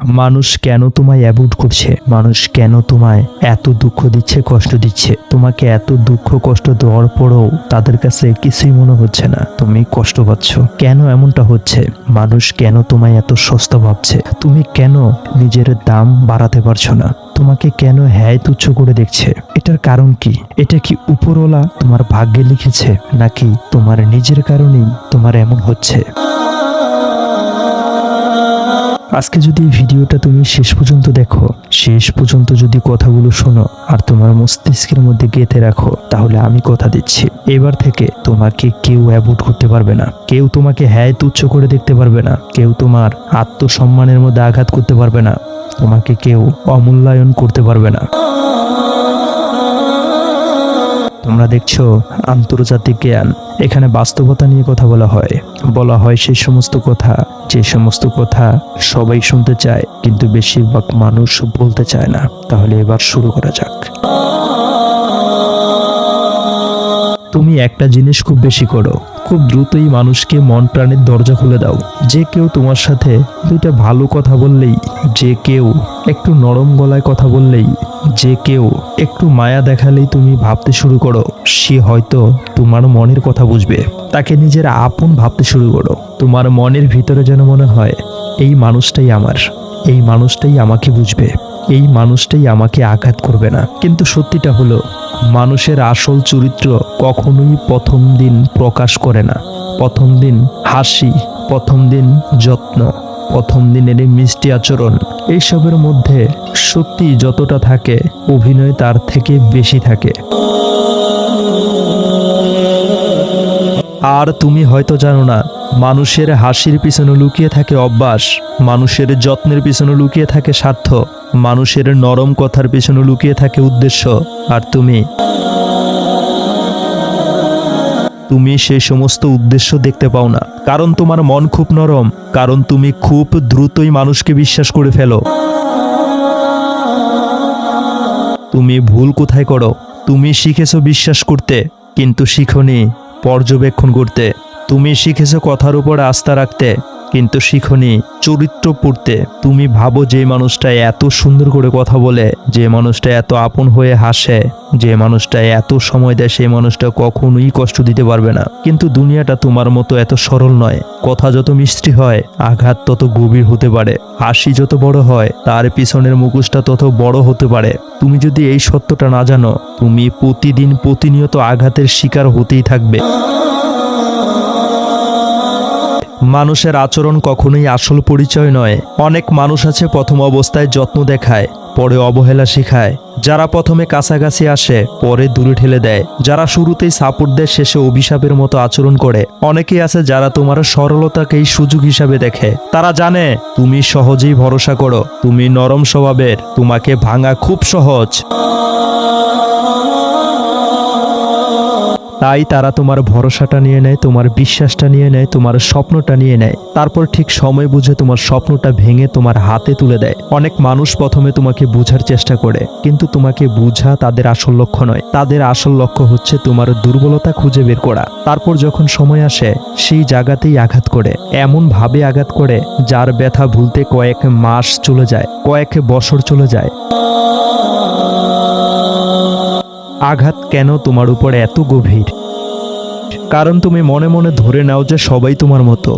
মানুষ কেন তোমায় অ্যাভয়েড করছে, মানুষ কেন তোমায় এত দুঃখ দিচ্ছে, কষ্ট দিচ্ছে। তোমাকে এত দুঃখ কষ্ট দেওয়ার পরেও তাদের কাছে কিছুই মনে হচ্ছে না, তুমি কষ্ট পাচ্ছ। কেন এমনটা হচ্ছে? মানুষ কেন তোমায় এত সস্তা ভাবছে? তুমি কেন নিজের দাম বাড়াতে পারছো না? তোমাকে কেন হ্যায় তুচ্ছ করে দেখছে? এটার কারণ কি? এটা কি উপরওয়ালা তোমার ভাগ্যে লিখেছে, নাকি তোমার নিজের কারণেই তোমার এমন হচ্ছে? আজকে যদি এই ভিডিওটা তুমি শেষ পর্যন্ত দেখো, শেষ পর্যন্ত যদি কথাগুলো শোনো আর তোমার মস্তিষ্কের মধ্যে গেঁথে রাখো, তাহলে আমি কথা দিচ্ছি, এবার থেকে তোমাকে কেউ অ্যাভয়েড করতে পারবে না, কেউ তোমাকে হ্যায় তুচ্ছ করে দেখতে পারবে না, কেউ তোমার আত্মসম্মানের মধ্যে আঘাত করতে পারবে না, তোমাকে কেউ অমূল্যায়ন করতে পারবে না। তোমরা দেখছো আন্তর্জাতিক জ্ঞান, এখানে বাস্তবতা নিয়ে কথা বলা হয় সেই সমস্ত কথা, যে সমস্ত কথা সবাই শুনতে চায় কিন্তু বেশিরভাগ মানুষ বলতে চায় না। তাহলে এবার শুরু করা যাক। তুমি একটা জিনিস খুব বেশি করো, খুব দ্রুতই মানুষকে মন প্রাণের দরজা খুলে দাও। যে কেউ তোমার সাথে দুইটা ভালো কথা বললেই, যে কেউ একটু নরম গলায় কথা বললেই, যে কেউ একটু মায়া দেখালেই তুমি ভাবতে শুরু করো সে হয়তো তোমার মনের কথা বুঝবে। তাকে নিজের আপন ভাবতে শুরু করো। তোমার মনের ভিতরে যেন মনে হয় এই মানুষটাই আমার, এই মানুষটাই আমাকে বুঝবে, এই মানুষটাই আমাকে আঘাত করবে না। কিন্তু সত্যিটা হলো, মানুষের আসল চরিত্র কখনোই প্রথম দিন প্রকাশ করে না। প্রথম দিন হাসি, প্রথম দিন যত্ন, প্রথম দিনের এই মিষ্টি আচরণ, এইসবের মধ্যে সত্যি যতটা থাকে অভিনয় তার থেকে বেশি থাকে। আর তুমি হয়তো জানো না, মানুষের হাসির পিছনে লুকিয়ে থাকে অভ্যাস, মানুষের যত্নের পিছনে লুকিয়ে থাকে স্বার্থ, মানুষের নরম কথার পিছনে লুকিয়ে থাকে উদ্দেশ্য। আর তুমি সেই সমস্ত উদ্দেশ্য দেখতে পাও না, কারণ তোমার মন খুব নরম, কারণ তুমি খুব দ্রুতই মানুষকে বিশ্বাস করে ফেলো। তুমি ভুল কোথায় করো? তুমি শিখেছো বিশ্বাস করতে, কিন্তু শিখোনি পর্যবেক্ষণ করতে। তুমি শিখেছো কথার উপর আস্থা রাখতে, কিন্তু শিখোনি চরিত্র পড়তে। তুমি ভাবো যে মানুষটা এত সুন্দর করে কথা বলে, যে মানুষটা এত আপন হয়ে হাসে, যে মানুষটা এত সময় দেয়, সেই মানুষটা কখনোই কষ্ট দিতে পারবে না। কিন্তু দুনিয়াটা তোমার মতো এত সরল নয়। কথা যত মিষ্টি হয়, আঘাত তত গভীর হতে পারে। হাসি যত বড় হয়, তার পিছনের মুখোশটা তত বড় হতে পারে। তুমি যদি এই সত্যটা না জানো, তুমি প্রতিদিন প্রতিনিয়ত আঘাতের শিকার হতেই থাকবে। মানুষের আচরণ কখনোই আসল পরিচয় নয়। অনেক মানুষ আছে প্রথম অবস্থায় যত্ন দেখায়, পরে অবহেলা শেখায়। যারা প্রথমে কাছাকাছি আসে, পরে দূরে ঠেলে দেয়। যারা শুরুতেই সাপোর্ট দেয়, শেষে অভিশাপের মতো আচরণ করে। অনেকেই আছে যারা তোমার সরলতাকেই সুযোগ হিসাবে দেখে। তারা জানে তুমি সহজেই ভরসা করো, তুমি নরম স্বভাবের, তোমাকে ভাঙা খুব সহজ। তাই তারা তোমার ভরসাটা নিয়ে নেয়, তোমার বিশ্বাসটা নিয়ে নেয়, তোমার স্বপ্নটা নিয়ে নেয়। তারপর ঠিক সময় বুঝে তোমার স্বপ্নটা ভেঙে তোমার হাতে তুলে দেয়। অনেক মানুষ প্রথমে তোমাকে বোঝার চেষ্টা করে, কিন্তু তোমাকে বোঝা তাদের আসল লক্ষ্য নয়। তাদের আসল লক্ষ্য হচ্ছে তোমার দুর্বলতা খুঁজে বের করা। তারপর যখন সময় আসে, সেই জায়গাতেই আঘাত করে, এমন ভাবে আঘাত করে যার ব্যথা ভুলতে কয়েক মাস চলে যায়, কয়েক বছর চলে যায়। আঘাত কেন তোমার উপর এত গভীর? কারণ তুমি মনে মনে ধরে নাও যে সবাই তোমার মতো,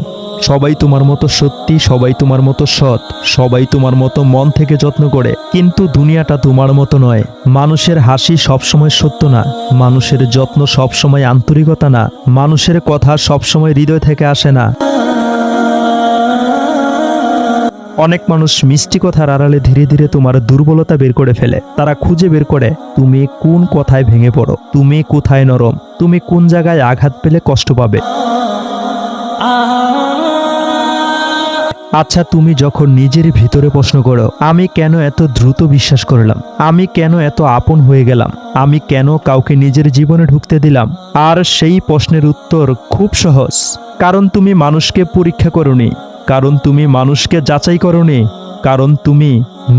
সবাই তোমার মতো সত্যি, সবাই তোমার মতো সৎ, সবাই তোমার মতো মন থেকে যত্ন করে। কিন্তু দুনিয়াটা তোমার মতো নয়। মানুষের হাসি সবসময় সত্য না, মানুষের যত্ন সবসময় আন্তরিকতা না, মানুষের কথা সবসময় হৃদয় থেকে আসে না। অনেক মানুষ মিষ্টি কথার আড়ালে ধীরে ধীরে তোমার দুর্বলতা বের করে ফেলে। তারা খুঁজে বের করে তুমি কোন কথায় ভেঙে পড়ো, তুমি কোথায় নরম, তুমি কোন জায়গায় আঘাত পেলে কষ্ট পাবে। আচ্ছা, তুমি যখন নিজের ভিতরে প্রশ্ন করো, আমি কেন এত দ্রুত বিশ্বাস করলাম, আমি কেন এত আপন হয়ে গেলাম, আমি কেন কাউকে নিজের জীবনে ঢুকতে দিলাম, আর সেই প্রশ্নের উত্তর খুব সহজ। কারণ তুমি মানুষকে পরীক্ষা করোনি, কারণ তুমি মানুষকে যাচাই করোনি, কারণ তুমি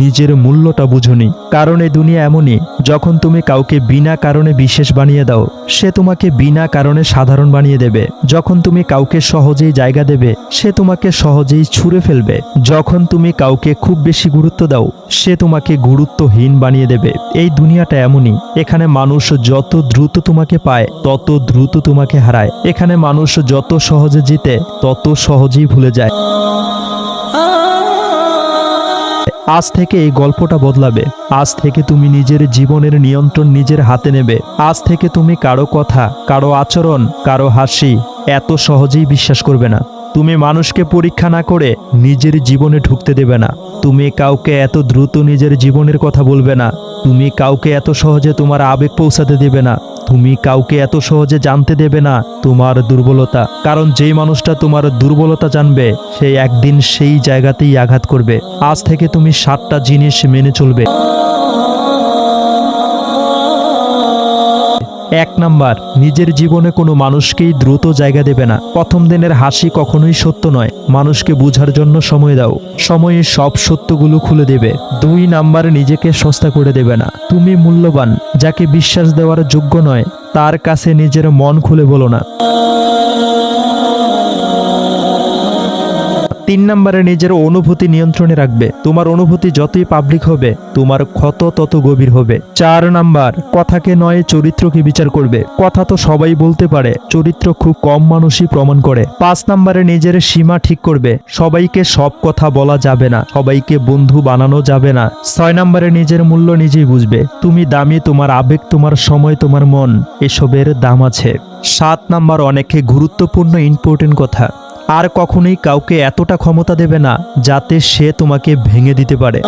নিজের মূল্যটা বুঝোনি। কারণ এই দুনিয়া এমনই, যখন তুমি কাউকে বিনা কারণে বিশেষ বানিয়ে দাও, সে তোমাকে বিনা কারণে সাধারণ বানিয়ে দেবে। যখন তুমি কাউকে সহজেই জায়গা দেবে, সে তোমাকে সহজেই ছুঁড়ে ফেলবে। যখন তুমি কাউকে খুব বেশি গুরুত্ব দাও, সে তোমাকে গুরুত্বহীন বানিয়ে দেবে। এই দুনিয়াটা এমনই, এখানে মানুষ যত দ্রুত তোমাকে পায় তত দ্রুত তোমাকে হারায়। এখানে মানুষ যত সহজে জিতে তত সহজেই ভুলে যায়। আজ থেকে এই গল্পটা বদলাবে। আজ থেকে তুমি নিজের জীবনের নিয়ন্ত্রণ নিজের হাতে নেবে। আজ থেকে তুমি কারো কথা, কারো আচরণ, কারো হাসি এত সহজেই বিশ্বাস করবে না। তুমি মানুষকে পরীক্ষা না করে নিজের জীবনে ঢুকতে দেবে না। তুমি কাউকে এত দ্রুত নিজের জীবনের কথা বলবে না। তুমি কাউকে এত সহজে তোমার আবেগ পৌঁছাতে দেবে না। তুমি কাউকে এত সহজে জানতে দেবে না তোমার দুর্বলতা। কারণ যেই মানুষটা তোমার দুর্বলতা জানবে, সে একদিন সেই জায়গাতেই আঘাত করবে। আজ থেকে তুমি 7টা জিনিস মেনে চলবে। 1 নাম্বার, নিজের জীবনে কোনো মানুষকেই দ্রুত জায়গা দেবে না। প্রথম দিনের হাসি কখনোই সত্য নয়। মানুষকে বোঝার জন্য সময় দাও। সময়ে সব সত্যগুলো খুলে দেবে। 2 নাম্বার, নিজেকে সস্তা করে দেবে না। তুমি মূল্যবান। যাকে বিশ্বাস দেওয়ার যোগ্য নয়, তার কাছে নিজের মন খুলে বলো না। 3 নাম্বারে, নিজের অনুভূতি নিয়ন্ত্রণে রাখবে। তোমার অনুভূতি যতই পাবলিক হবে, তোমার ক্ষত তত গভীর হবে। 4 নাম্বার, কথাকে নয় চরিত্রকে বিচার করবে। কথা তো সবাই বলতে পারে, চরিত্র খুব কম মানুষই প্রমাণ করে। 5 নাম্বারে, নিজের সীমা ঠিক করবে। সবাইকে সব কথা বলা যাবে না, সবাইকে বন্ধু বানানো যাবে না। 6 নাম্বারে, নিজের মূল্য নিজেই বুঝবে। তুমি দামি, তোমার আবেগ, তোমার সময়, তোমার মন, এসবের দাম আছে। 7 নাম্বার, অনেকে গুরুত্বপূর্ণ ইম্পর্টেন্ট কথা। আর কখনোই কাউকে এতটা ক্ষমতা দেবে না যাতে সে তোমাকে ভেঙে দিতে পারে।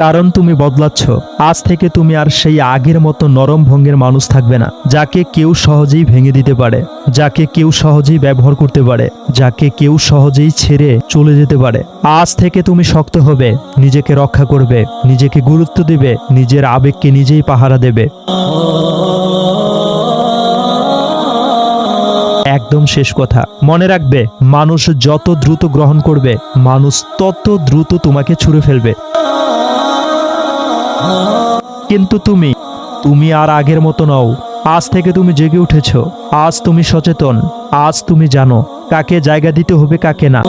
কারণ তুমি বদলাচ্ছ। আজ থেকে তুমি আর সেই আগের মতো নরম ভঙ্গের মানুষ থাকবে না, যাকে কেউ সহজেই ভেঙে দিতে পারে, যাকে কেউ সহজেই ব্যবহার করতে পারে, যাকে কেউ সহজেই ছেড়ে চলে যেতে পারে। আজ থেকে তুমি শক্ত হবে, নিজেকে রক্ষা করবে, নিজেকে গুরুত্ব দেবে, নিজের আবেগকে নিজেই পাহারা দেবে। একদম শেষ কথা, মনে রাখবে, মানুষ যত দ্রুত গ্রহণ করবে, মানুষ তত দ্রুত তোমাকে ছুঁড়ে ফেলবে। কিন্তু তুমি আর আগের মতো নও। আজ থেকে তুমি জেগে উঠেছ। আজ তুমি সচেতন। আজ তুমি জানো কাকে জায়গা দিতে হবে, কাকে না।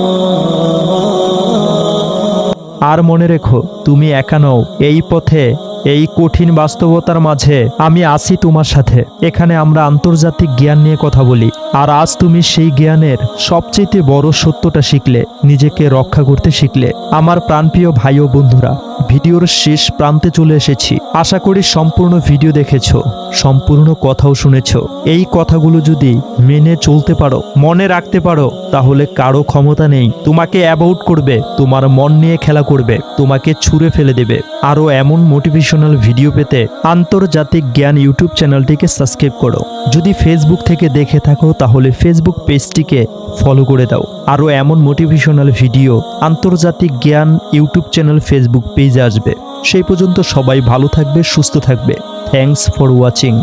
আর মনে রেখো, তুমি একা নও এই পথে। এই কঠিন বাস্তবতার মাঝে আমি আছি তোমার সাথে। এখানে আমরা আন্তর্জাতিক জ্ঞান নিয়ে কথা বলি। আর আজ তুমি সেই জ্ঞানের সবচেয়ে বড় সত্যটা শিখলে, নিজেকে রক্ষা করতে শিখলে। আমার প্রাণপ্রিয় ভাই ও বন্ধুরা, ভিডিওর শেষ প্রান্তে চলে এসেছি। আশা করি সম্পূর্ণ ভিডিও দেখেছো, সম্পূর্ণ কথাও শুনেছো। এই কথাগুলো যদি মেনে চলতে পারো, মনে রাখতে পারো, তাহলে কারো ক্ষমতা নেই তোমাকে অ্যাবাউট করবে, তোমার মন নিয়ে খেলা করবে, তোমাকে ছুঁড়ে ফেলে দেবে। আরও এমন মোটিভেশনাল ভিডিও পেতে আন্তর্জাতিক জ্ঞান ইউটিউব চ্যানেলটিকে সাবস্ক্রাইব করো। যদি ফেসবুক থেকে দেখে থাকো, তাহলে ফেসবুক পেজটিকে ফলো করে দাও। আরও এমন মোটিভেশনাল ভিডিও আন্তর্জাতিক জ্ঞান ইউটিউব চ্যানেল ফেসবুক পেজে আসবে। সেই পর্যন্ত সবাই ভালো থাকবে, সুস্থ থাকবে। Thanks for watching.